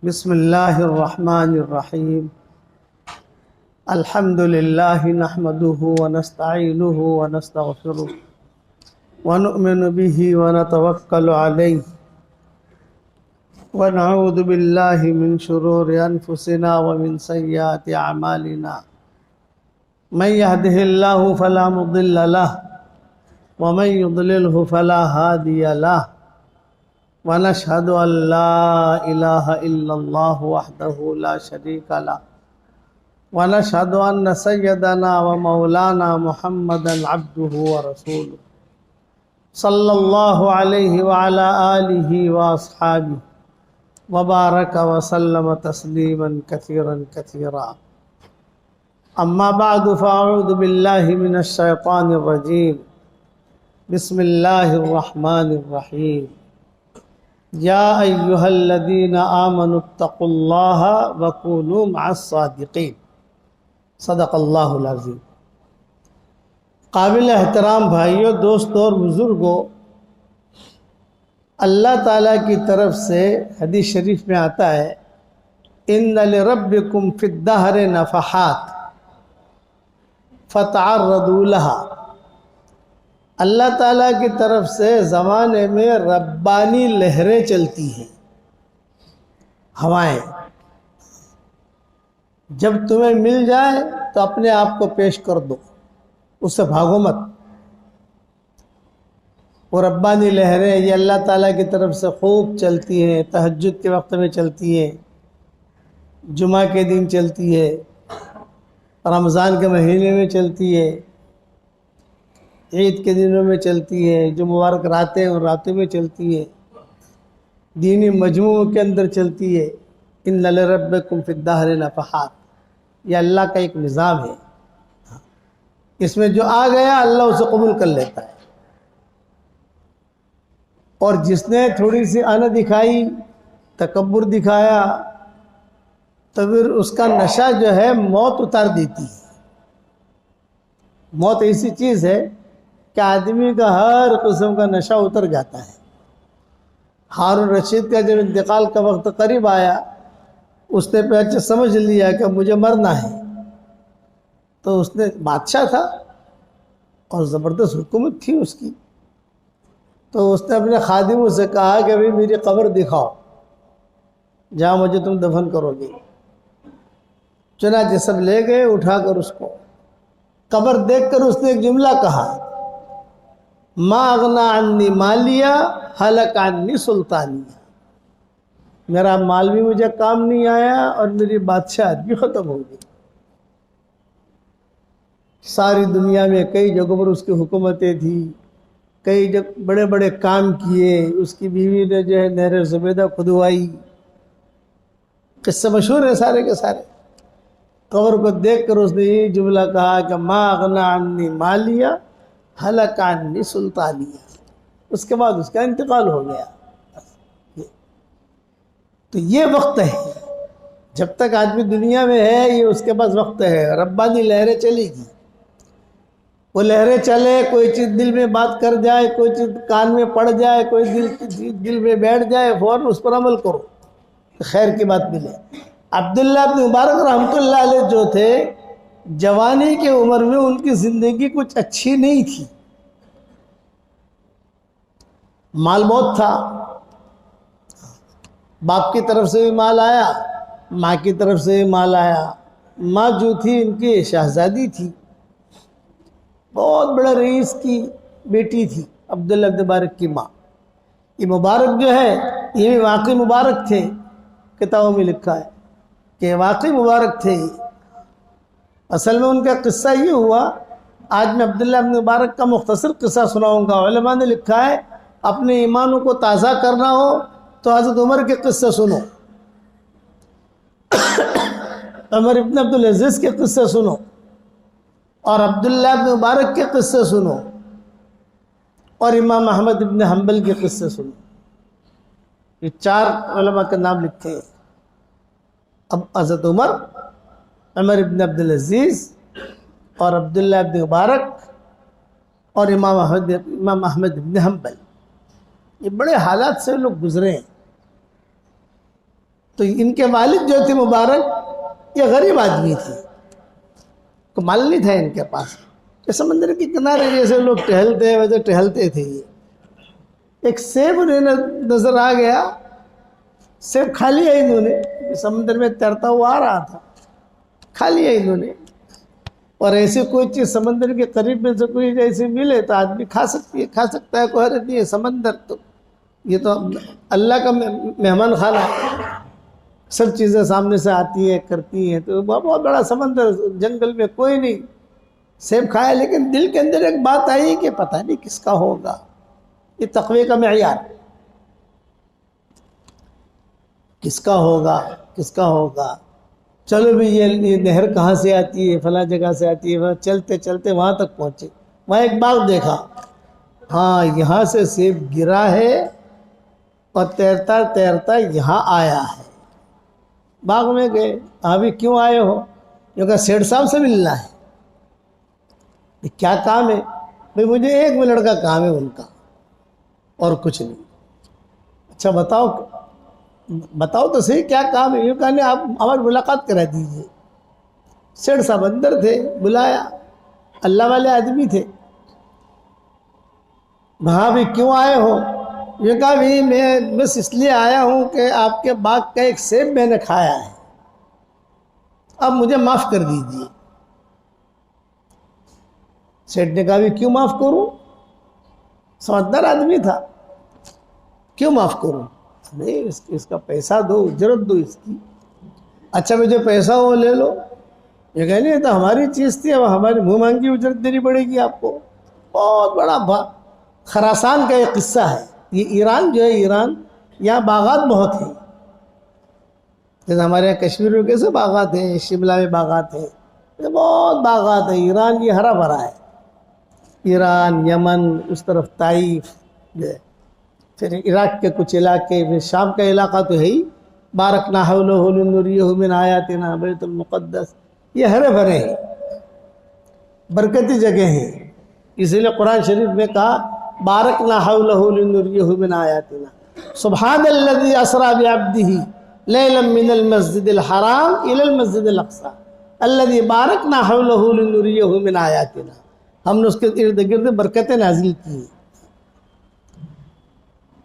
بسم الله الرحمن الرحيم. الحمد لله نحمده ونستعينه ونستغفره ونؤمن به ونتوكل عليه ونعوذ بالله من شرور أنفسنا ومن سيئات أعمالنا. من يهده الله فلا مضل له ومن يضلله فلا هادي له ونشهد أن لا إله إلا الله وحده لا شريك له ونشهد أن سيدنا ومولانا محمدا عبده ورسوله صلى الله عليه وعلى آله وأصحابه وبارك وسلم تسليما كثيرا كثيرا. أما بعد فأعوذ بالله من الشيطان الرجيم. بسم الله الرحمن الرحيم. یا ایہا الذین آمنوا اتقوا اللہ وکونوا مع الصادقین. صدق اللہ العظیم. قابل احترام بھائیوں، دوستوں اور بزرگوں، اللہ تعالیٰ کی طرف سے حدیث شریف میں آتا ہے ان لربکم فی الدہر نفحات فتعرضوا لها. اللہ تعالیٰ کی طرف سے زمانے میں ربانی لہریں چلتی ہیں، ہوائیں. جب تمہیں مل جائے تو اپنے آپ کو پیش کر دو، اس سے بھاگو مت. وہ ربانی لہریں یہ اللہ تعالیٰ کی طرف سے خوب چلتی ہیں، تہجد کے وقت میں چلتی ہیں، جمعہ کے دن چلتی ہے، رمضان کے مہینے میں چلتی ہے، عید کے دنوں میں چلتی ہے، جو مبارک راتیں اور راتوں میں چلتی ہے، دینی مجموعوں کے اندر چلتی ہے. ان لربکم فی الدہر نفحات، یہ اللہ کا ایک نظام ہے. اس میں جو آ گیا اللہ اسے قبول کر لیتا ہے، اور جس نے تھوڑی سی آنا دکھائی، تکبر دکھایا، تو پھر اس کا نشہ جو ہے موت اتار دیتی ہے. موت ایسی چیز ہے کہ آدمی کا ہر قسم کا نشہ اتر جاتا ہے. ہارون رشید کا جب انتقال کا وقت قریب آیا، اس نے پہلے سمجھ لیا کہ مجھے مرنا ہے. تو اس نے بادشاہ تھا اور زبردست حکومت تھی اس کی، تو اس نے اپنے خادموں سے کہا کہ ابھی میری قبر دکھاؤ جہاں مجھے تم دفن کرو گے. چنانچہ سب لے گئے اٹھا کر اس کو. قبر دیکھ کر اس نے ایک جملہ کہا، ما اغنا عنی مالیہ ہلک عنی سلطانیہ. میرا مال بھی مجھے کام نہیں آیا اور میری بادشاہت بھی ختم ہو گئی. ساری دنیا میں کئی جگہوں پر اس کی حکومتیں تھیں، کئی بڑے بڑے کام کیے. اس کی بیوی نے جو ہے نہر زبیدہ کھدوائی. قصے مشہور ہیں سارے کے سارے. قبر کو دیکھ کر اس نے یہ جملہ کہا کہ ما اغنا عنی مالیہ ہلک عنی سلطانیہ. اس کے بعد اس کا انتقال ہو گیا. تو یہ وقت ہے، جب تک آدمی دنیا میں ہے یہ اس کے پاس وقت ہے. ربانی لہریں چلے گی، وہ لہریں چلے، کوئی چیز دل میں بات کر جائے، کوئی چیز کان میں پڑ جائے، کوئی دل میں بیٹھ جائے، فوراً اس پر عمل کرو، خیر کی بات ملے. عبداللہ بن مبارک رحمۃ اللہ علیہ جو تھے، جوانی کی عمر میں ان کی زندگی کچھ اچھی نہیں تھی. مال بہت تھا، باپ کی طرف سے بھی مال آیا، ماں کی طرف سے بھی مال آیا. ماں جو تھی ان کی شہزادی تھی، بہت بڑے رئیس کی بیٹی تھی، عبداللہ بن مبارک کی ماں. یہ مبارک جو ہے یہ بھی واقعی مبارک تھے، کتابوں میں لکھا ہے کہ واقعی مبارک تھے. اصل میں ان کا قصہ یہ ہوا. آج میں عبداللہ بن مبارک کا مختصر قصہ سناؤں گا. علماء نے لکھا ہے اپنے ایمانوں کو تازہ کرنا ہو تو حضرت عمر کے قصے سنو، عمر ابن عبدالعزیز کے قصے سنو، اور عبداللہ بن مبارک کے قصے سنو، اور امام احمد ابن حنبل کے قصے سنو. یہ 4 علماء کا نام لکھتے ہیں. اب حضرت عمر ابن عبدالعزیز اور عبداللہ ابن مبارک اور امام احمد ابن حنبل، یہ بڑے حالات سے لوگ گزرے ہیں. تو ان کے والد جو تھے مبارک یہ غریب آدمی تھے، تو مال نہیں تھا ان کے پاس. یہ سمندر کے کنارے جیسے لوگ ٹہلتے ہیں ویسے ٹہلتے تھے. یہ ایک سیب انہیں نظر آ گیا، سیب کھا لیا انہوں نے، سمندر میں تیرتا ہوا آ رہا تھا، کھا لیا انہوں نے. اور ایسی کوئی چیز سمندر کے قریب میں سے کوئی ایسی ملے تو آدمی کھا سکتا ہے، کوئی حرج نہیں ہے. سمندر تو یہ تو اللہ کا مہمان خانہ ہے، سب چیزیں سامنے سے آتی ہیں کرتی ہیں. تو بہت بڑا سمندر، جنگل میں کوئی نہیں، سیب کھایا. لیکن دل کے اندر ایک بات آئی کہ پتہ نہیں کس کا ہوگا. یہ تقوی کا معیار، کس کا ہوگا کس کا ہوگا. چلو بھی یہ نہر کہاں سے آتی ہے، فلاں جگہ سے آتی ہے. چلتے چلتے وہاں تک پہنچے، وہاں ایک باغ دیکھا. ہاں یہاں سے سیب گرا ہے اور تیرتا تیرتا یہاں آیا ہے. باغ میں گئے. ابھی کیوں آئے ہو؟ کیونکہ سیٹھ صاحب سے ملنا ہے. کیا کام ہے؟ بھائی مجھے 1 منٹ کا کام ہے ان کا، اور کچھ نہیں. اچھا بتاؤ تو صحیح کیا کام ہے. یہ کہنے آپ ہماری ملاقات کرا دیجیے. سیٹھ صاحب اندر تھے، بلایا. اللہ والے آدمی تھے. وہاں بھی کیوں آئے ہو؟ یہ کہا بھی میں بس اس لیے آیا ہوں کہ آپ کے باغ کا ایک سیب میں نے کھایا ہے، اب مجھے معاف کر دیجیے. سیٹھ نے کہا بھی کیوں معاف کروں؟ سمجھدار آدمی تھا. کیوں معاف کروں؟ نہیں اس کا پیسہ دو، اجرت دو اس کی. اچھا مجھے پیسہ وہ لے لو. یہ کہ نہیں تو ہماری چیز تھی، اب ہماری منہ مانگی اجرت دینی پڑے گی آپ کو. بہت بڑا خراسان کا ایک قصہ ہے. یہ ایران جو ہے، ایران یہاں باغات بہت ہیں. جیسے ہمارے یہاں کشمیر میں کیسے باغات ہیں، شملہ میں باغات ہیں، بہت باغات ہیں. ایران یہ ہرا بھرا ہے. ایران، یمن، اس طرف طائف، پھر عراق کے کچھ علاقے، پھر شام کا علاقہ تو ہے ہی. بارکنا حولہ لنریہ من آیاتنا، بیت المقدس، یہ ہرے بھرے ہیں، برکتی جگہ ہیں. اسی لیے قرآن شریف میں کہا بارکنا حولہ لنریہ من آیاتنا. سبحان الذی اسری بعبدہ لیلا من المسجد الحرام الی المسجد الاقصی الذی بارکنا حولہ لنریہ من آیاتنا. ہم نے اس کے ارد گرد برکتیں نازل کی ہیں.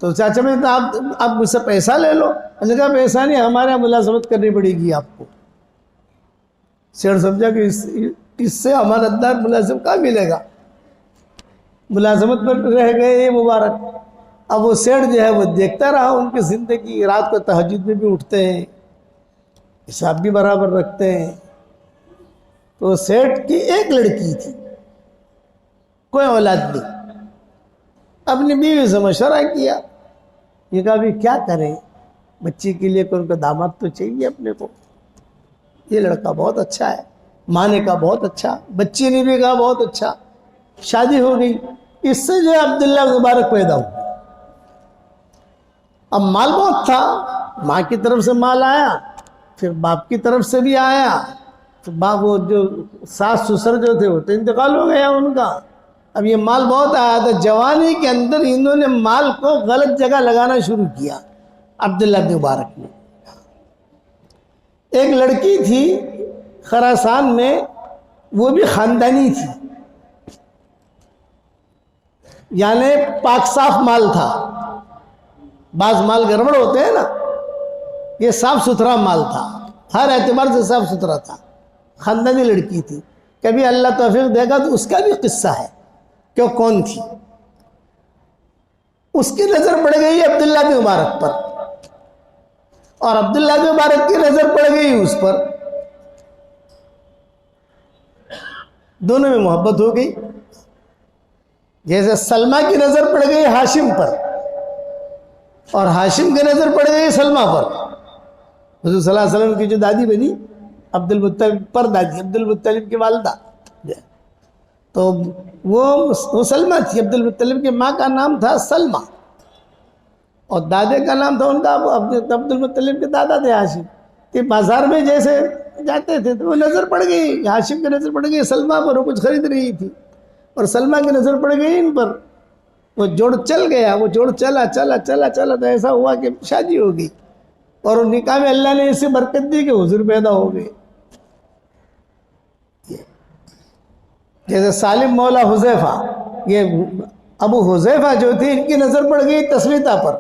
تو چاچا میں تو آپ مجھ سے پیسہ لے لو. میں نے کہا پیسہ نہیں، ہمارے یہاں ملازمت کرنی پڑے گی آپ کو. سیٹھ سمجھا کہ اس سے ہمارا دار ملازم کہاں ملے گا. ملازمت پر رہ گئے یہ مبارک. اب وہ سیٹھ جو ہے وہ دیکھتا رہا ان کی زندگی. رات کو تہجد میں بھی اٹھتے ہیں، حساب بھی برابر رکھتے ہیں. تو سیٹھ کی ایک لڑکی تھی، کوئی اولاد نہیں. اپنی بیوی سے مشورہ کیا. یہ کہا بھی کیا کریں، بچی کے لیے کوئی ان کا داماد تو چاہیے اپنے کو. یہ لڑکا بہت اچھا ہے، ماں نے کہا بہت اچھا، بچی نے بھی کہا بہت اچھا. شادی ہو گئی. اس سے جو ہے عبداللہ مبارک پیدا ہوا. اب مال بہت تھا، ماں کی طرف سے مال آیا، پھر باپ کی طرف سے بھی آیا. تو باپ وہ جو ساس سسر جو تھے وہ تو انتقال ہو گیا ان کا. اب یہ مال بہت آیا تھا. جوانی کے اندر انہوں نے مال کو غلط جگہ لگانا شروع کیا. عبداللہ بن مبارک نے. ایک لڑکی تھی خراسان میں، وہ بھی خاندانی تھی، یعنی پاک صاف مال تھا. بعض مال گڑبڑ ہوتے ہیں نا، یہ صاف ستھرا مال تھا، ہر اعتبار سے صاف ستھرا تھا. خاندانی لڑکی تھی. کبھی اللہ توفیق دے گا تو اس کا بھی قصہ ہے کہ وہ کون تھی. اس کی نظر پڑ گئی عبداللہ بن مبارک پر، اور عبداللہ بن مبارک کی نظر پڑ گئی اس پر. دونوں میں محبت ہو گئی. جیسے سلمہ کی نظر پڑ گئی ہاشم پر، اور ہاشم کی نظر پڑ گئی سلمہ پر. حضور صلی اللہ علیہ وسلم کی جو دادی بنی عبد المطلب پر دادی، عبد المطلب کی والدہ، تو وہ سلمہ تھی. عبد المطلب کی ماں کا نام تھا سلمہ، اور دادے کا نام تھا ان کا عبد المطلب کے دادا تھے ہاشم. کہ بازار میں جیسے جاتے تھے تو وہ نظر پڑ گئی، ہاشم کی نظر پڑ گئی سلمہ پر. وہ کچھ خرید رہی تھی اور سلمہ کی نظر پڑ گئی ان پر. وہ جوڑ چل گیا، وہ جوڑ چلا چلا چلا چلا تو ایسا ہوا کہ شادی ہو گئی. اور نکاح میں اللہ نے اسے برکت دی کہ حضور پیدا ہو گئے. جیسے سالم مولا حذیفہ، یہ ابو حذیفہ جو تھے ان کی نظر پڑ گئی تثبیتہ پر.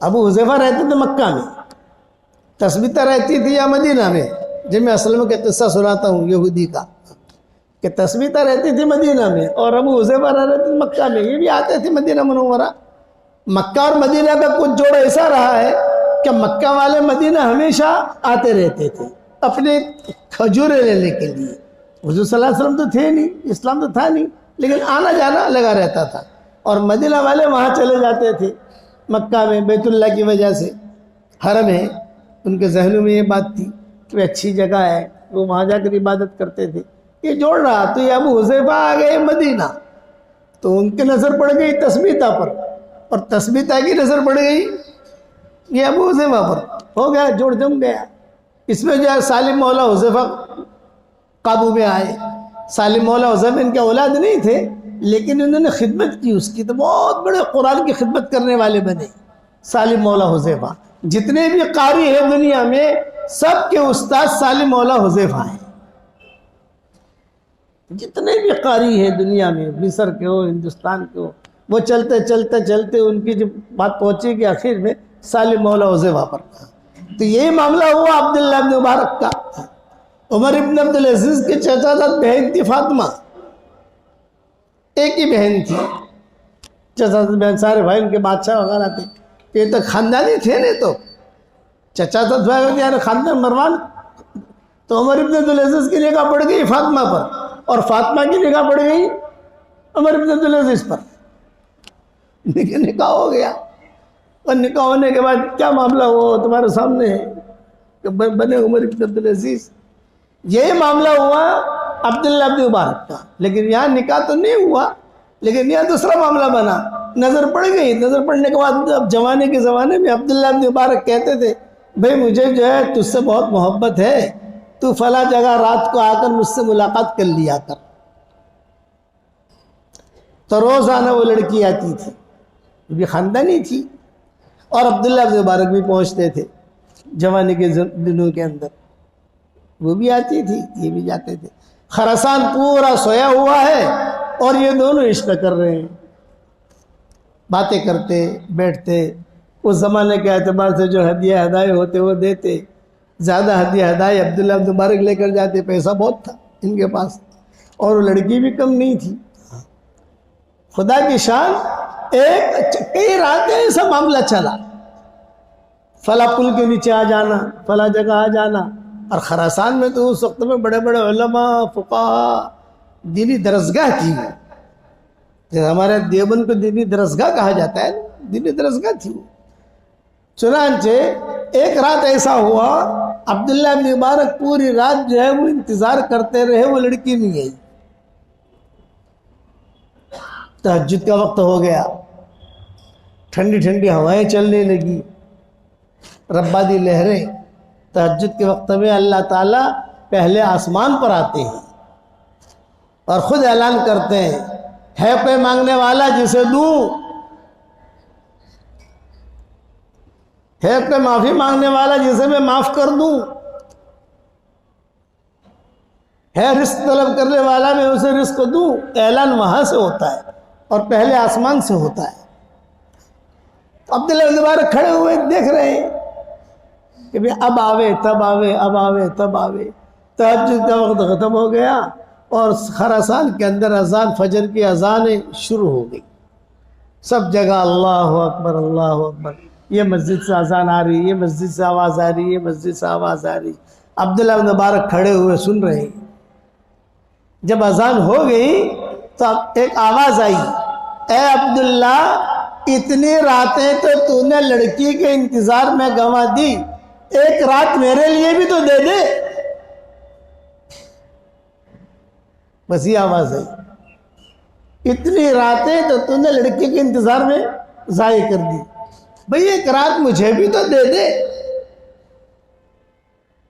ابو حذیفہ رہتے تھے مکہ میں، تثبیتہ رہتی تھی یا مدینہ میں. جب میں اصل میں قصہ سناتا ہوں یہودی کا کہ تثبیتہ رہتی تھی مدینہ میں اور ابو حذیفہ رہتے تھے مکہ میں. یہ بھی آتے تھے مدینہ منورہ. مکہ اور مدینہ کا کچھ جوڑ ایسا رہا ہے کہ مکہ والے مدینہ ہمیشہ آتے رہتے تھے اپنے کھجورے لینے کے لیے. حضور صلی اللہ علیہ وسلم تو تھے نہیں، اسلام تو تھا نہیں، لیکن آنا جانا لگا رہتا تھا. اور مدینہ والے وہاں چلے جاتے تھے مکہ میں بیت اللہ کی وجہ سے، حرم ہے. ان کے ذہنوں میں یہ بات تھی کہ اچھی جگہ ہے، وہ وہاں جا کر عبادت کرتے تھے. یہ جوڑ رہا تو یہ ابو حذیفہ آ گئے مدینہ تو ان کی نظر پڑ گئی تثبیتہ پر، اور تثبیتہ کی نظر پڑ گئی یہ ابو حذیفہ پر. ہو گیا، جوڑ جم گیا. اس میں جو ہے سالم مولا حذیفہ قابو میں آئے. سالم مولا حذیفہ ان کے اولاد نہیں تھے لیکن انہوں نے خدمت کی اس کی، تو بہت بڑے قرآن کی خدمت کرنے والے بنے سالم مولا حذیفہ. جتنے بھی قاری ہیں دنیا میں سب کے استاد سالم مولا حذیفہ ہیں. جتنے بھی قاری ہیں دنیا میں، مصر کے ہو، ہندوستان کے ہو، وہ چلتے چلتے چلتے ان کی جو بات پہنچی کہ آخر میں سالم مولا حذیفہ پر. تو یہی معاملہ ہوا عبداللہ بن مبارک کا. عمر ابن عبدالعزیز کے چچا زاد بہن تھی فاطمہ، ایک ہی بہن تھی. چچا زاد بہن سارے بھائی ان کے بادشاہ وغیرہ تھے. یہ تو خاندانی تھے نہیں، تو چچا زاد بھائی ہوتے یعنی خاندان مروان. تو عمر ابن عبدالعزیز کی نگاہ پڑ گئی فاطمہ پر اور فاطمہ کی نگاہ پڑ گئی عمر ابن عبدالعزیز پر. نکاح ہو گیا. اور نکاح ہونے کے بعد کیا معاملہ ہوا تمہارے سامنے ہے کہ بنے عمر ابن عبدالعزیز. یہ معاملہ ہوا عبداللہ بن مبارک کا. لیکن یہاں نکاح تو نہیں ہوا، لیکن یہاں دوسرا معاملہ بنا. نظر پڑ گئی. نظر پڑنے کے بعد اب جوانے کے زمانے میں عبداللہ بن مبارک کہتے تھے بھئی مجھے جو ہے تجھ سے بہت محبت ہے، تو فلاں جگہ رات کو آ کر مجھ سے ملاقات کر لیا کر. تو روزانہ وہ لڑکی آتی تھی، وہ بھی خاندانی تھی. اور عبداللہ بن مبارک بھی پہنچتے تھے جوانی کے دنوں کے اندر. وہ بھی آتی تھی، یہ بھی جاتے تھے. خراسان پورا سویا ہوا ہے اور یہ دونوں عشق کر رہے ہیں، باتیں کرتے بیٹھتے. اس زمانے کے اعتبار سے جو ہدیہ ہدایے ہوتے وہ دیتے. زیادہ ہدیہ ہدایے عبداللہ بن مبارک لے کر جاتے. پیسہ بہت تھا ان کے پاس اور وہ لڑکی بھی کم نہیں تھی. خدا کی شان. کئی راتیں ایسا معاملہ چلا، فلاں پل کے نیچے آ جانا، فلاں جگہ آ جانا. اور خراسان میں تو اس وقت میں بڑے بڑے علماء فقہاء، دینی درسگاہ تھی. جیسے ہمارے دیوبند کو دینی درسگاہ کہا جاتا ہے، دینی درسگاہ تھی وہ. چنانچہ ایک رات ایسا ہوا عبداللہ بن مبارک پوری رات جو ہے وہ انتظار کرتے رہے، وہ لڑکی نہیں آئی. تہجد کا وقت ہو گیا، ٹھنڈی ٹھنڈی ہوائیں چلنے لگی، ربانی لہریں. تہجد کے وقت میں اللہ تعالیٰ پہلے آسمان پر آتے ہیں اور خود اعلان کرتے ہیں ہے کوئی مانگنے والا جسے دوں، ہے کوئی معافی مانگنے والا جسے میں معاف کر دوں، ہے رزق طلب کرنے والا میں اسے رزق دوں. اعلان وہاں سے ہوتا ہے اور پہلے آسمان سے ہوتا ہے. عبداللہ بن مبارک کھڑے ہوئے دیکھ رہے ہیں کہ اب آوے تب آوے، اب آوے تب آوے. تہجد کا وقت ختم ہو گیا اور خراسان کے اندر اذان، فجر کی اذانیں شروع ہو گئی. سب جگہ اللہ اکبر اللہ اکبر. یہ مسجد سے اذان آ رہی، یہ مسجد سے آواز آ رہی، یہ مسجد سے آواز آ رہی. عبداللہ بن مبارک کھڑے ہوئے سن رہے ہیں. جب اذان ہو گئی تو ایک آواز آئی، اے عبداللہ اتنی راتیں تو نے لڑکی کے انتظار میں گنوا دی، ایک رات میرے لیے بھی تو دے دے. بس یہ آواز آئی، اتنی راتیں تو نے لڑکی کے انتظار میں ضائع کر دی، بھئی ایک رات مجھے بھی تو دے دے.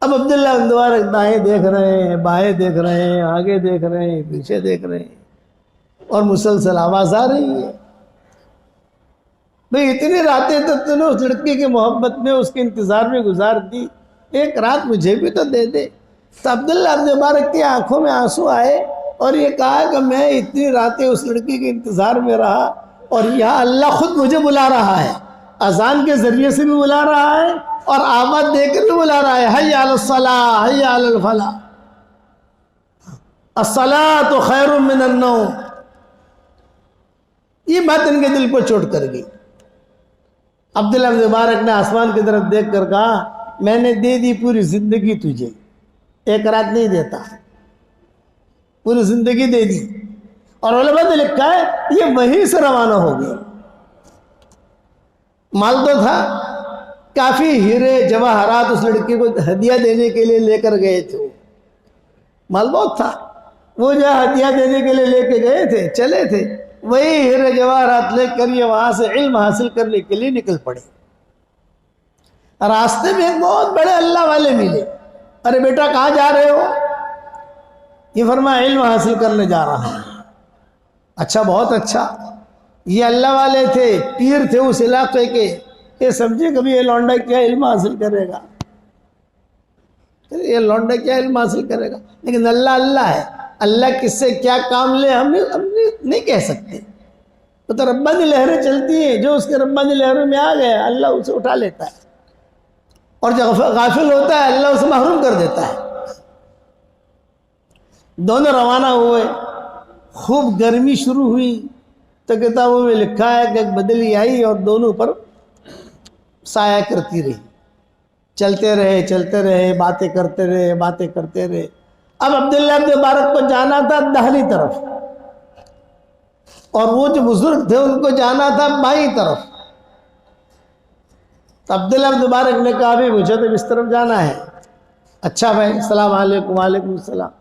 اب عبداللہ بن مبارک دائیں دیکھ رہے ہیں، بائیں دیکھ رہے ہیں، آگے دیکھ رہے ہیں، پیچھے دیکھ رہے ہیں اور مسلسل آواز آ رہی ہے. بھئی اتنی راتیں تو تم نے اس لڑکی کی محبت میں اس کے انتظار میں گزار دی، ایک رات مجھے بھی تو دے دے۔ تو عبداللہ بن مبارک کی آنکھوں میں آنسو آئے اور یہ کہا کہ میں اتنی راتیں اس لڑکی کے انتظار میں رہا اور یہاں اللہ خود مجھے بلا رہا ہے، اذان کے ذریعے سے بھی بلا رہا ہے اور آمد دے کر بھی بلا رہا ہے، حی علی الصلاۃ حی علی الفلاح، الصلاۃ خیر من النوم۔ یہ بات ان کے دل کو چوٹ کر گئی۔ عبداللہ بن مبارک نے آسمان کی طرف دیکھ کر کہا میں نے دے دی پوری زندگی تجھے، ایک رات نہیں دیتا، پوری زندگی دے دی۔ اور علماء نے لکھا ہے یہ وہیں سے روانہ ہو گئے۔ مال تو تھا، کافی ہیرے جواہرات اس لڑکی کو ہدیہ دینے کے لیے لے کر گئے تھے، مال بہت تھا، وہ جو ہدیہ دینے کے لیے لے کے گئے تھے چلے تھے، وہی ہیرے جواہرات لے کر یہ وہاں سے علم حاصل کرنے کے لیے نکل پڑے۔ راستے میں ایک بہت بڑے اللہ والے ملے، ارے بیٹا کہاں جا رہے ہو؟ یہ فرمایا علم حاصل کرنے جا رہا ہوں۔ اچھا بہت اچھا، یہ اللہ والے تھے، پیر تھے اس علاقے کے، یہ سمجھے کبھی یہ لونڈا کیا علم حاصل کرے گا، یہ لونڈا کیا علم حاصل کرے گا، لیکن اللہ اللہ ہے، اللہ کس سے کیا کام لے ہم نہیں کہہ سکتے، وہ تو ربانی لہریں چلتی ہیں، جو اس کے ربانی لہروں میں آ گئے اللہ اسے اٹھا لیتا ہے اور جو غافل ہوتا ہے اللہ اسے محروم کر دیتا ہے۔ دونوں روانہ ہوئے، خوب گرمی شروع ہوئی تو کتابوں میں لکھا ہے کہ ایک بدلی آئی اور دونوں پر سایہ کرتی رہی، چلتے رہے باتیں کرتے رہے۔ اب عبداللہ بن مبارک کو جانا تھا داہنی طرف اور وہ جو بزرگ تھے ان کو جانا تھا بائیں طرف۔ تو عبداللہ بن مبارک نے کہا بھی مجھے تو اس طرف جانا ہے۔ اچھا بھائی السلام علیکم، وعلیکم السلام۔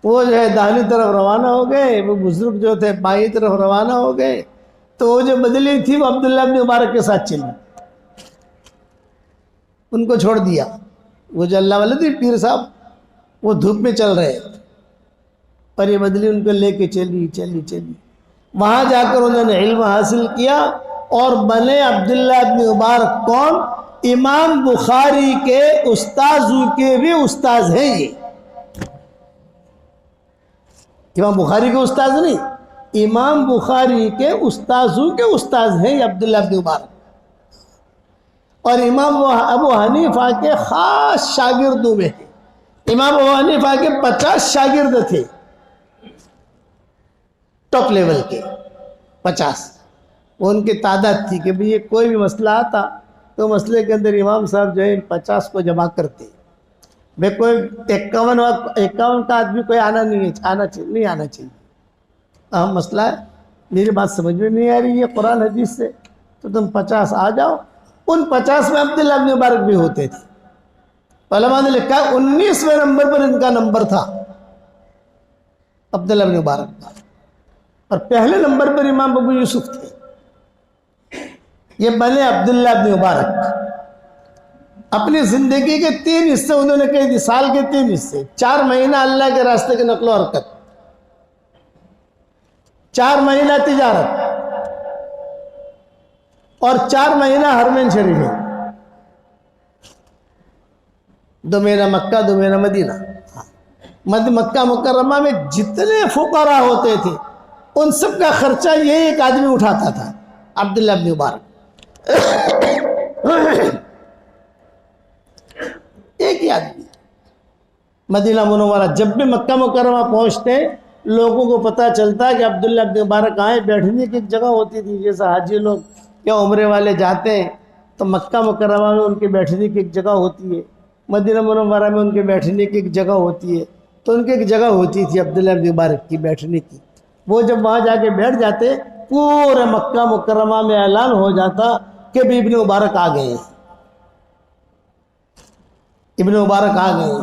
وہ جو ہے داہنی طرف روانہ ہو گئے، وہ بزرگ جو تھے بائیں طرف روانہ ہو گئے، تو وہ جو بدلی تھی وہ عبداللہ بن مبارک کے ساتھ چلی، ان کو چھوڑ دیا۔ وہ جو اللہ والے تھے پیر صاحب وہ دھوپ میں چل رہے اور یہ بدلی ان کو لے کے چلی۔ وہاں جا کر انہوں نے علم حاصل کیا اور بنے عبداللہ بن مبارک کون؟ امام بخاری کے استاذوں کے بھی استاذ ہیں یہ۔ امام بخاری کے استاذ نہیں، امام بخاری کے استاذوں کے استاذ ہیں یہ عبداللہ بن مبارک، اور امام ابو حنیفہ کے خاص شاگردوں میں ہیں۔ امام ابو حنیفہ کے 50 شاگرد تھے، ٹاپ لیول کے 50، وہ ان کی تعداد تھی کہ بھی یہ کوئی بھی مسئلہ آتا تو مسئلے کے اندر امام صاحب جو ہے 50 کو جمع کرتے۔ بھائی کوئی 51 کا آدمی کوئی نہیں آنا چاہیے، اہم مسئلہ ہے، میری بات سمجھ میں نہیں آ رہی ہے قرآن حدیث سے تو تم 50 آ جاؤ۔ ان 50 میں عبداللہ بن مبارک بھی ہوتے تھے۔ علماء نے لکھا ہے 19ویں نمبر پر ان کا نمبر تھا عبداللہ بن مبارک کا، اور پہلے نمبر پر امام ابو یوسف تھے۔ یہ بنے عبداللہ بن مبارک اپنی زندگی کے 3 حصے انہوں نے کہے تھے، سال کے 3 حصے، 4 مہینہ اللہ کے راستے کی نقل و حرکت، 4 مہینہ تجارت اور 4 مہینہ حرمین شریف ہے، 2 مہینہ مکہ 2 مہینہ مدینہ۔ مکہ مکرمہ میں جتنے فقراء ہوتے تھے ان سب کا خرچہ یہی ایک آدمی اٹھاتا تھا، عبداللہ بن مبارک، ایک ہی آدمی۔ مدینہ منورہ جب بھی مکہ مکرمہ پہنچتے لوگوں کو پتہ چلتا کہ عبداللہ بن مبارک آئے، بیٹھنے کی ایک جگہ ہوتی تھی، جیسے حاجی لوگ یا عمرے والے جاتے ہیں تو مکہ مکرمہ میں ان کے بیٹھنے کی ایک جگہ ہوتی ہے، مدینہ منورہ میں ان کے بیٹھنے کی ایک جگہ ہوتی ہے، تو ان کی ایک جگہ ہوتی تھی عبداللہ بن مبارک کی بیٹھنے کی۔ وہ جب وہاں جا کے بیٹھ جاتے پورے مکہ مکرمہ میں اعلان ہو جاتا کہ بھی ابن مبارک آ گئے، ابن مبارک آ گئے۔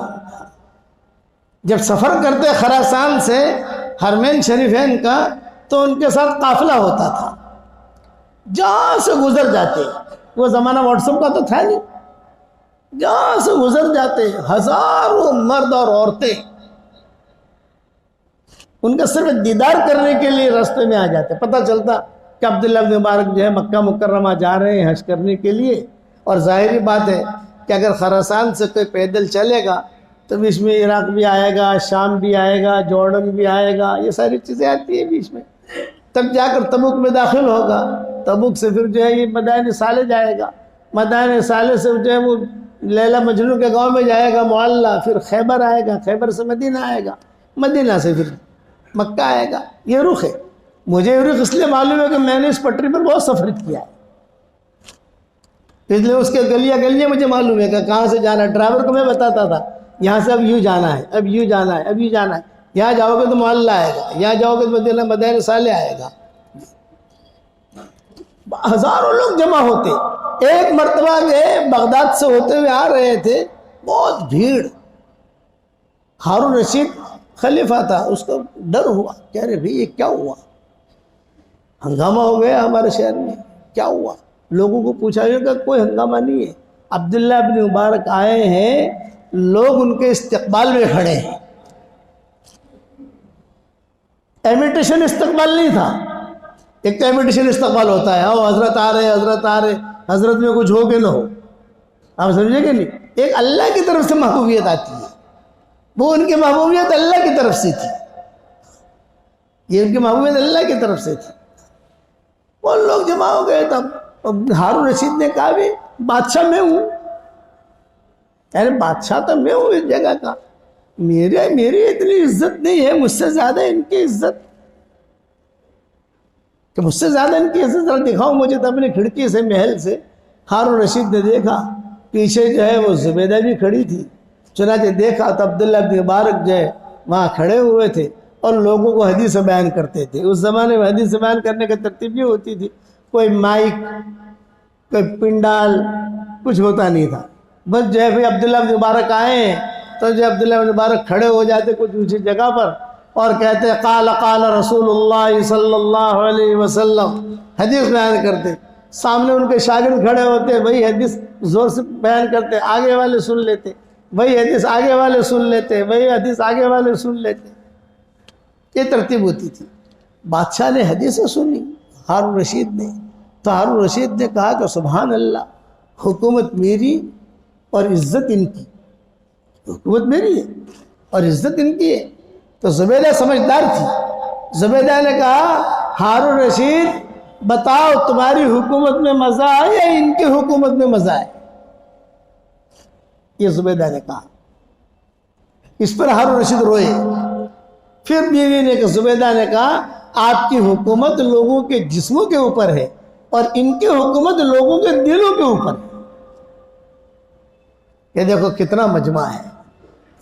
جب سفر کرتے خراسان سے حرمین شریفین کا تو ان کے ساتھ قافلہ ہوتا تھا، جہاں سے گزر جاتے، وہ زمانہ واٹس ایپ کا تو تھا نہیں، جہاں سے گزر جاتے ہزاروں مرد اور عورتیں ان کا صرف دیدار کرنے کے لیے راستے میں آ جاتے۔ پتہ چلتا کہ عبداللہ بن مبارک جو ہے مکہ مکرمہ جا رہے ہیں حج کرنے کے لیے، اور ظاہری بات ہے کہ اگر خراسان سے کوئی پیدل چلے گا تو بیچ میں عراق بھی آئے گا، شام بھی آئے گا، جارڈن بھی آئے گا، یہ ساری چیزیں آتی ہیں بیچ میں، تب جا کر تبوک میں داخل ہوگا۔ تبوک سے پھر جو ہے یہ مدائن صالح جائے گا، مدائن صالح سے جو ہے وہ لیلا مجنون کے گاؤں میں جائے گا معلّہ، پھر خیبر آئے گا، خیبر سے مدینہ آئے گا، مدینہ سے پھر مکہ آئے گا۔ یہ رخ ہے۔ مجھے یہ رخ اس لیے معلوم ہے کہ میں نے اس پٹری پر بہت سفر کیا ہے، اس لیے اس کے گلیاں گلیاں مجھے معلوم ہے کہ کہاں سے جانا ہے۔ ڈرائیور کو میں بتاتا تھا یہاں سے اب یوں جانا ہے، اب یوں جانا ہے، اب یوں جانا ہے، یہاں جاؤ گے تو معلّہ آئے گا، یہاں جاؤ گے تو مدینہ مدائن صالح آئے گا۔ ہزاروں لوگ جمع ہوتے۔ ایک مرتبہ میں بغداد سے ہوتے ہوئے آ رہے تھے، بہت بھیڑ۔ ہارون رشید خلیفہ تھا، اس کو ڈر ہوا، کہہ رہے بھئی یہ کیا ہوا، ہنگامہ ہو گیا ہمارے شہر میں، کیا ہوا؟ لوگوں کو پوچھا گیا کہ کوئی ہنگامہ نہیں ہے، عبداللہ بن مبارک آئے ہیں، لوگ ان کے استقبال میں کھڑے ہیں۔ ایمیٹیشن استقبال نہیں تھا۔ ایک تو ایمیٹیشن استقبال ہوتا ہے، آؤ حضرت آ رہے، حضرت آ رہے، حضرت میں کچھ ہو کہ نہ ہو، آپ سمجھے کہ نہیں؟ ایک اللہ کی طرف سے محبوبیت آتی ہے، وہ ان کی محبوبیت اللہ کی طرف سے تھی، یہ ان کی محبوبیت اللہ کی طرف سے تھی۔ وہ لوگ جمع ہو گئے، تب ہارون رشید نے کہا بھی بادشاہ میں ہوں، یعنی بادشاہ تو میں ہوں اس جگہ کا، میری اتنی عزت نہیں ہے، مجھ سے زیادہ ان کی عزت، کہ مجھ سے زیادہ ان کی عزت ذرا دکھاؤں مجھے۔ تو اپنی کھڑکی سے محل سے ہارون رشید نے دیکھا پیچھے جو ہے وہ زبیدہ بھی کھڑی تھی، چنانچہ دیکھا تو عبداللہ بن مبارک جو ہے وہاں کھڑے ہوئے تھے اور لوگوں کو حدیث بیان کرتے تھے۔ اس زمانے میں حدیث بیان کرنے کی ترتیب یہ ہوتی تھی، کوئی مائک، کوئی پنڈال، کچھ ہوتا نہیں تھا، بس جو ہے بھائی عبداللہ بن مبارک آئے ہیں تو جو عبداللہ بن مبارک کھڑے ہو جاتے کچھ اونچی جگہ پر اور کہتے قال قال رسول اللہ صلی اللہ علیہ وسلم، حدیث بیان کرتے۔ سامنے ان کے شاگرد کھڑے ہوتے، وہی حدیث زور سے بیان کرتے، آگے والے سن لیتے، وہی حدیث آگے والے سن لیتے، وہی حدیث آگے والے سن لیتے، یہ ترتیب ہوتی تھی۔ بادشاہ نے حدیثیں سنی ہارون رشید نے، تو ہارون رشید نے کہا کہ سبحان اللہ، حکومت میری اور عزت ان کی، حکومت میری ہے اور عزت ان کی ہے۔ تو زبیدہ سمجھدار تھی، زبیدہ نے کہا ہارون رشید بتاؤ تمہاری حکومت میں مزہ آئے یا ان کی حکومت میں مزہ آئے؟ یہ زبیدہ نے کہا۔ اس پر ہارون رشید روئے۔ پھر بیوی نے کہ زبیدہ نے کہا آپ کی حکومت لوگوں کے جسموں کے اوپر ہے اور ان کی حکومت لوگوں کے دلوں کے اوپر ہے۔ یہ دیکھو کتنا مجمع ہے۔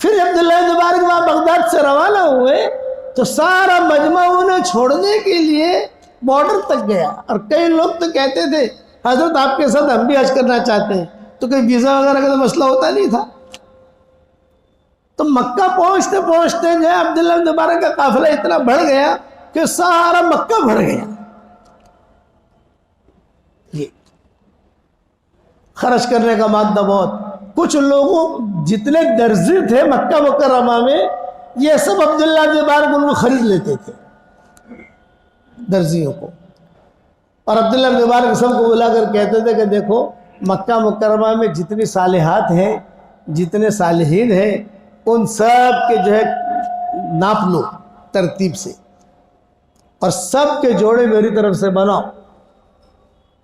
پھر عبداللہ بن مبارک وہاں بغداد سے روانہ ہوئے تو سارا مجمع انہیں چھوڑنے کے لیے بارڈر تک گیا، اور کئی لوگ تو کہتے تھے حضرت آپ کے ساتھ ہم بھی حج کرنا چاہتے ہیں، تو کوئی ویزا وغیرہ کا تو مسئلہ ہوتا نہیں تھا۔ تو مکہ پہنچتے پہنچتے جو ہے عبداللہ بن مبارک کا قافلہ اتنا بڑھ گیا کہ سارا مکہ بھر گیا۔ یہ خرچ کرنے کا مادہ بہت، کچھ لوگوں جتنے درزی تھے مکہ مکرمہ میں یہ سب عبداللہ بن مبارک ان کو خرید لیتے تھے، درزیوں کو، اور عبداللہ بن مبارک سب کو بلا کر کہتے تھے کہ دیکھو مکہ مکرمہ میں جتنی صالحات ہیں، جتنے صالحین ہیں، ان سب کے جو ہے ناپ لو ترتیب سے، اور سب کے جوڑے میری طرف سے بناؤ،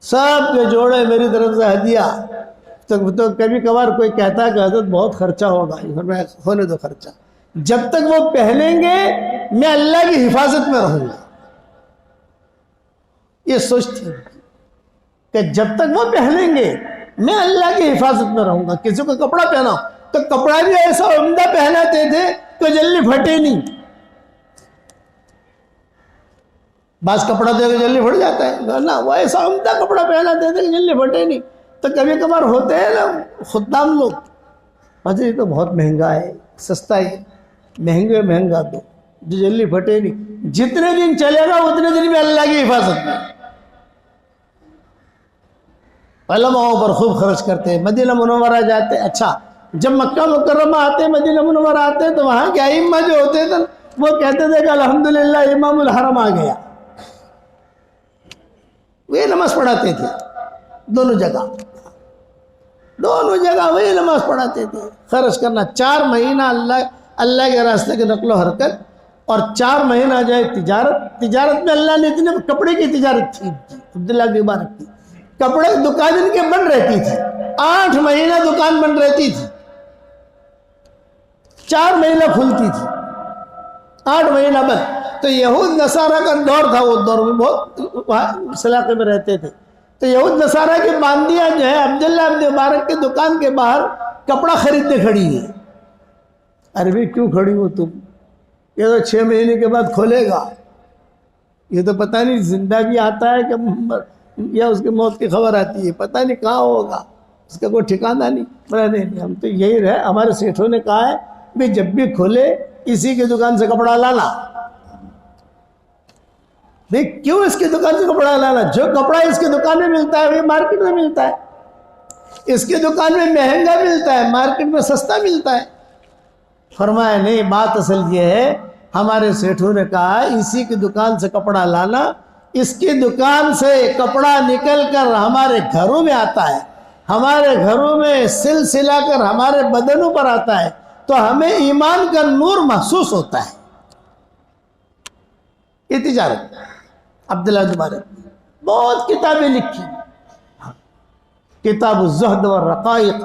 سب کے جوڑے میری طرف سے ہدیہ۔ تو کبھی کبھار کوئی کہتا ہے کہ حضرت بہت خرچہ ہوگا، ہونے دو خرچہ، جب تک وہ پہنیں گے میں اللہ کی حفاظت میں رہوں گا۔ یہ سوچ تھی کہ جب تک وہ پہنیں گے میں اللہ کی حفاظت میں رہوں گا۔ کسی کو کپڑا پہنا تو کپڑا بھی ایسا عمدہ پہناتے تھے کہ جلدی پھٹے نہیں، بعض کپڑا دے کے جلدی پھٹ جاتا ہے نا، وہ ایسا عمدہ کپڑا پہناتے تھے کہ جلدی پھٹے نہیں۔ تو کبھی کبھار ہوتے ہیں نا خدام لوگ، حضرت یہ تو بہت مہنگا ہے، سستا ہے، مہنگے مہنگا دو جو جلدی پھٹے نہیں، جتنے دن چلے گا اتنے دن میں اللہ کی حفاظت میں۔ علماء پر خوب خرچ کرتے ہیں، مدینہ منورہ جاتے ہیں۔ اچھا جب مکہ مکرمہ آتے ہیں، مدینہ منورہ آتے ہیں، تو وہاں کے ائمہ جو ہوتے تھے وہ کہتے تھے کہ الحمدللہ امام الحرم آ گیا، وہی نماز پڑھاتے تھے، دونوں جگہ وہی نماز پڑھاتے تھے. خرچ کرنا 4 مہینہ اللہ کے راستے کے نقل و حرکت، اور 4 مہینہ جو ہے تجارت میں اللہ نے اتنے کپڑے کی تجارت تھی عبداللہ بن مبارک کی. کپڑے کی دکان ان کے بند رہتی تھی، 8 مہینہ دکان بند رہتی تھی، 4 مہینہ کھلتی تھی، 8 مہینہ بند. تو یہود نصارہ کا دور تھا، وہ دور میں بہت اس علاقے میں رہتے تھے. تو یہود نصارہ کی باندیاں جو ہے عبداللہ ابن مبارک کی دکان کے باہر کپڑا خریدنے کھڑی ہے. ارے بھائی کیوں کھڑی ہو تم؟ یہ تو 6 مہینے کے بعد کھولے گا، یہ تو پتہ نہیں زندہ بھی آتا ہے کہ یا اس کی موت کی خبر آتی ہے، پتہ نہیں کہاں ہوگا، اس کا کوئی ٹھکانہ نہیں. نہیں ہم تو یہی رہے، ہمارے سیٹھوں نے کہا ہے بھائی جب بھی کھولے اسی کی دکان سے کپڑا لانا. بھائی کیوں اس کی دکان سے کپڑا لانا؟ جو کپڑا اس کی دکان میں ملتا ہے وہی مارکیٹ میں ملتا ہے. اس کی دکان میں مہنگا ملتا ہے، مارکیٹ میں سستا ملتا ہے. فرمایا نہیں، بات اصل یہ ہے ہمارے سیٹھوں نے کہا اسی کی دکان سے کپڑا لانا. اس کی دکان سے کپڑا نکل کر ہمارے گھروں میں آتا ہے، ہمارے گھروں میں سلسلہ کر ہمارے بدنوں پر آتا ہے، تو ہمیں ایمان کا نور محسوس ہوتا ہے. یہ تجارت عبداللہ بن مبارک بہت کتابیں لکھی. کتاب الزہد والرقائق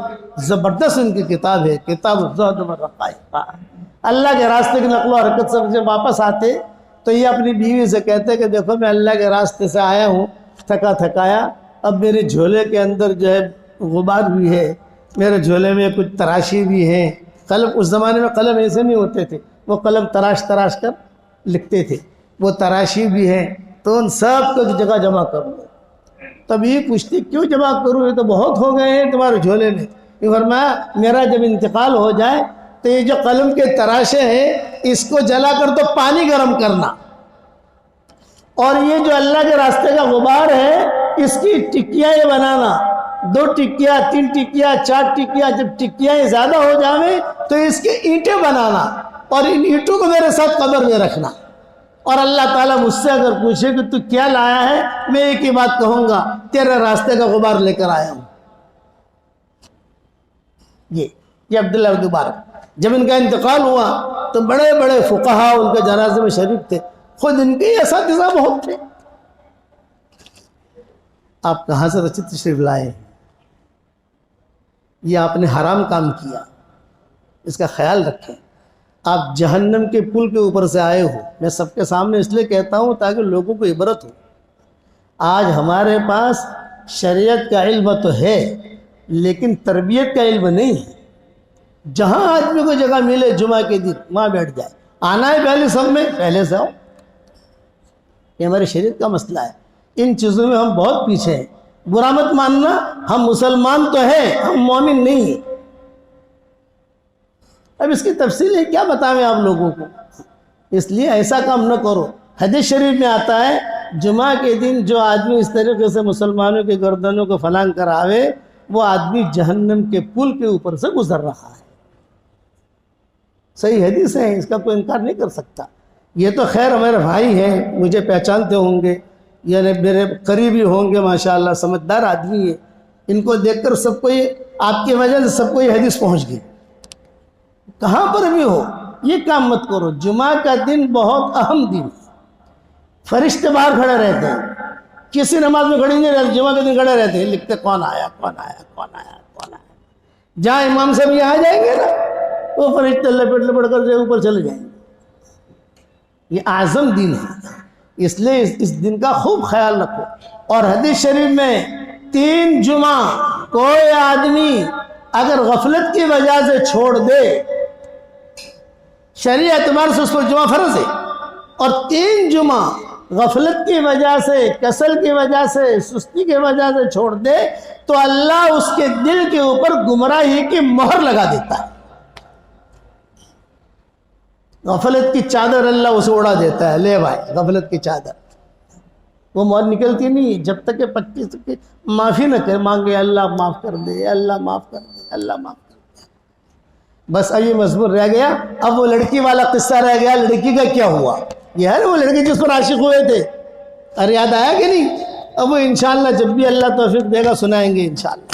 زبردست ان کی کتاب ہے، کتاب الزہد والرقائق. اللہ کے راستے کی نقل و حرکت سے جب واپس آتے تو یہ اپنی بیوی سے کہتے کہ دیکھو میں اللہ کے راستے سے آیا ہوں، تھکا تھکایا، اب میرے جھولے کے اندر جو ہے غبار بھی ہے، میرے جھولے میں کچھ تراشی بھی ہیں. قلم اس زمانے میں قلم ایسے نہیں ہوتے تھے، وہ قلم تراش کر لکھتے تھے، وہ تراشی بھی ہیں، تو ان سب کو جگہ جمع کروں. تب یہ پوچھتی کیوں جمع کروں، یہ تو بہت ہو گئے ہیں تمہارے جھولے میں. یہ فرمایا میرا جب انتقال ہو جائے تو یہ جو قلم کے تراشے ہیں اس کو جلا کر تو پانی گرم کرنا، اور یہ جو اللہ کے راستے کا غبار ہے اس کی ٹکیاں یہ بنانا، 2 ٹکیاں 3 ٹکیاں 4 ٹکیاں. جب ٹکیاں زیادہ ہو جائیں تو اس کے اینٹیں بنانا، اور ان اینٹوں کو میرے ساتھ قبر میں رکھنا. اور اللہ تعالیٰ مجھ سے اگر پوچھے کہ تو کیا لایا ہے، میں ایک ہی بات کہوں گا، تیرے راستے کا غبار لے کر آیا ہوں. یہ عبداللہ بن مبارک جب ان کا انتقال ہوا تو بڑے بڑے فقہا ان کے جنازے میں شریک تھے، خود ان کے اساتذہ بہت تھے. آپ کہاں سے رچی تشریف لائے؟ یہ آپ نے حرام کام کیا، اس کا خیال رکھیں. آپ جہنم کے پل کے اوپر سے آئے ہو. میں سب کے سامنے اس لیے کہتا ہوں تاکہ لوگوں کو عبرت ہو. آج ہمارے پاس شریعت کا علم تو ہے لیکن تربیت کا علم نہیں ہے. جہاں آدمی کو جگہ ملے جمعہ کے دن وہاں بیٹھ جائے. آنا ہے پہلے سب میں پہلے سے آؤ. یہ ہمارے شریعت کا مسئلہ ہے. ان چیزوں میں ہم بہت پیچھے ہیں. برا مت ماننا، ہم مسلمان تو ہیں، ہم مومن نہیں ہیں. اب اس کی تفصیل ہے کیا بتائیں آپ لوگوں کو، اس لیے ایسا کام نہ کرو. حدیث شریف میں آتا ہے جمعہ کے دن جو آدمی اس طریقے سے مسلمانوں کے گردنوں کو فلان کر آوے وہ آدمی جہنم کے پل کے اوپر سے گزر رہا ہے. صحیح حدیث ہے، اس کا کوئی انکار نہیں کر سکتا. یہ تو خیر ہمارے بھائی ہیں، مجھے پہچانتے ہوں گے، یعنی میرے قریبی ہوں گے، ماشاءاللہ سمجھدار آدمی ہے. ان کو دیکھ کر سب کو آپ کی وجہ سے سب کو یہ حدیث پہنچ گئی. کہاں پر بھی ہو یہ کام مت کرو. جمعہ کا دن بہت اہم دن ہے. فرشتے باہر کھڑے رہتے ہیں، کسی نماز میں کھڑے نہیں رہتے، جمعہ کے دن کھڑے رہتے ہیں، لکھتے کون آیا کون آیا کون آیا کون آیا. جہاں امام صاحب یہاں جائیں گے نا وہ فرشتے لپٹ کر جو اوپر چلے جائیں گے. یہ اعظم دن ہے، اس لیے اس دن کا خوب خیال رکھو. اور حدیث شریف میں 3 جمعہ کوئی آدمی اگر غفلت کی وجہ سے چھوڑ دے، شرعی اعتبار سے اس پر جمعہ فرض ہے، اور 3 جمعہ غفلت کی وجہ سے، کسل کی وجہ سے، سستی کی وجہ سے چھوڑ دے تو اللہ اس کے دل کے اوپر گمراہی کی مہر لگا دیتا ہے. غفلت کی چادر اللہ اسے اڑا دیتا ہے. لے بھائی غفلت کی چادر، وہ مہر نکلتی نہیں جب تک کہ 25 کی معافی نہ کر مانگے اللہ معاف کر دے، اللہ معاف کر دے، اللہ معاف کر دے. بس اب یہ مضمون رہ گیا. اب وہ لڑکی والا قصہ رہ گیا. لڑکی کا کیا ہوا؟ یہ ہے وہ لڑکی جس پر عاشق ہوئے تھے. ارے یاد آیا کہ نہیں؟ اب وہ انشاءاللہ جب بھی اللہ توفیق دے گا سنائیں گے انشاءاللہ.